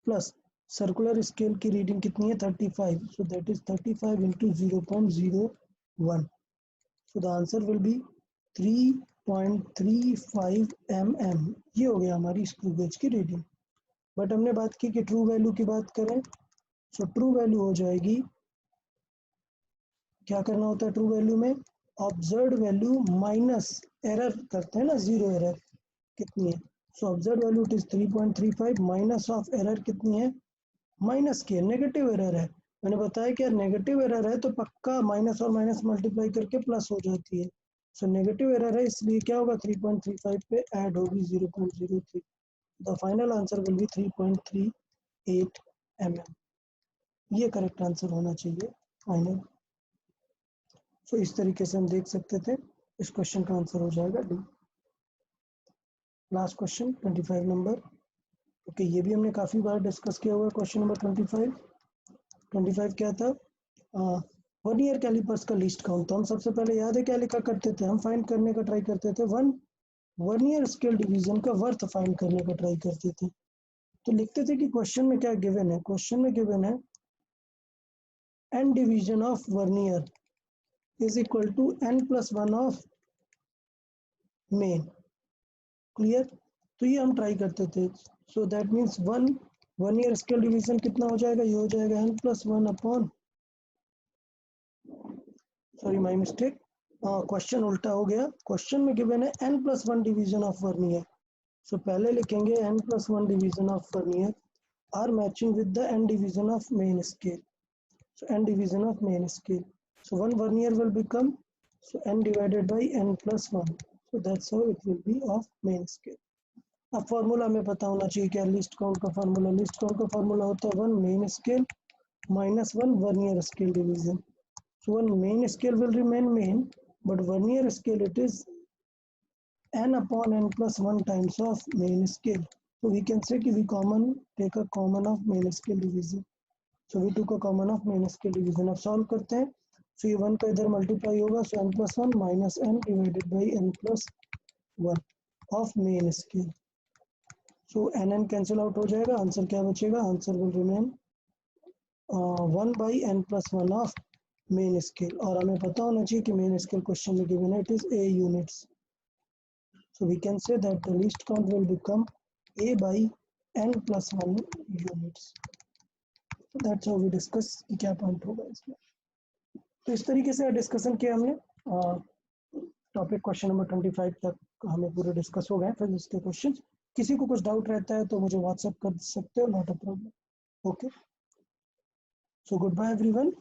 plus circular scale की रीडिंग कितनी है 35, so that is 35 into 0.01। So the answer will be 3.35 mm। ये हो गया हमारी स्क्रू गेज की रीडिंग। बट हमने बात की कि ट्रू वैल्यू की बात करें, सो ट्रू वैल्यू हो जाएगी, क्या करना होता है ट्रू वैल्यू में, ऑब्जर्व्ड वैल्यू माइनस एरर करते हैं ना, जीरो एरर कितनी है, so observe value it is 3.35 minus of error कितनी है, माइनस की नेगेटिव एरर है। मैंने बताया कि यार नेगेटिव एरर है तो पक्का माइनस और माइनस मल्टीप्लाई करके प्लस हो जाती है। सो नेगेटिव एरर है इसलिए क्या होगा 3.35 पे ऐड होगी 0.03। The final answer will be 3.38 mm। ये करेक्ट आंसर होना चाहिए फाइनल। सो इस तरीके से हम देख सकते थे इस क्वेश्चन का आंसर हो जाएगा D. Last question 25 number. Okay, ये भी हमने काफ़ी बार डिस्कस किया हुआ है। क्वेश्चन नंबर 25 क्या था? वन ईयर कैलिपर्स का लीस्ट काउंट। तो हम सबसे पहले याद है क्या लिखा करते थे, हम फाइंड करने का ट्राई करते थे वन ईयर स्केल डिवीजन का वर्थ फाइंड करने का ट्राई करते थे। तो लिखते थे कि क्वेश्चन में क्या गिवन है, क्वेश्चन में गिवन है n division of vernier is equal to n+1 of main. Clear? तो ये हम ट्राई करते थे। So that means vernier scale division कितना हो जाएगा, ये हो जाएगा n+1 upon, sorry my mistake, question उल्टा हो गया। क्वेश्चन में गिवन है n+1 डिवीजन ऑफ वर्नियर। सो पहले लिखेंगे n+1 division of vernier are matching with the n division of main scale. So n division of main scale. So one vernier will become, so n divided by n+1. So that's how it will be of main scale. अब फॉर्मूला हमें पता होना चाहिए क्या, लिस्ट काउंट का फॉर्मूला। लिस्ट काउंट का फॉर्मूला होता है 1 main scale -1 vernier scale division. So one main scale will remain main, but vernier scale it is n upon n+1 times of main scale. So we can say कि we take a common of main scale division. So we took a common of main scale division. अब सॉल्व करते हैं। So ये 1 का इधर मल्टीप्लाई होगा, so n+1 minus n divided by n+1 of main scale. So n cancel out हो जाएगा, आंसर क्या बचेगा, answer will remain 1/n+1 of main scale. और हमें पता होना चाहिए कि मेन स्केल क्वेश्चन में गिवन है it is a units. So we can say that the least count will become a/n+1 units. So that's how we discuss कि क्या पॉइंट होगा इसमें। तो इस तरीके से डिस्कशन किया हमने। टॉपिक क्वेश्चन नंबर 25 तक हमें पूरे डिस्कस हो गए। फिर इसके क्वेश्चन, किसी को कुछ डाउट रहता है तो मुझे व्हाट्सएप कर सकते हो, not a problem. Okay, so goodbye everyone.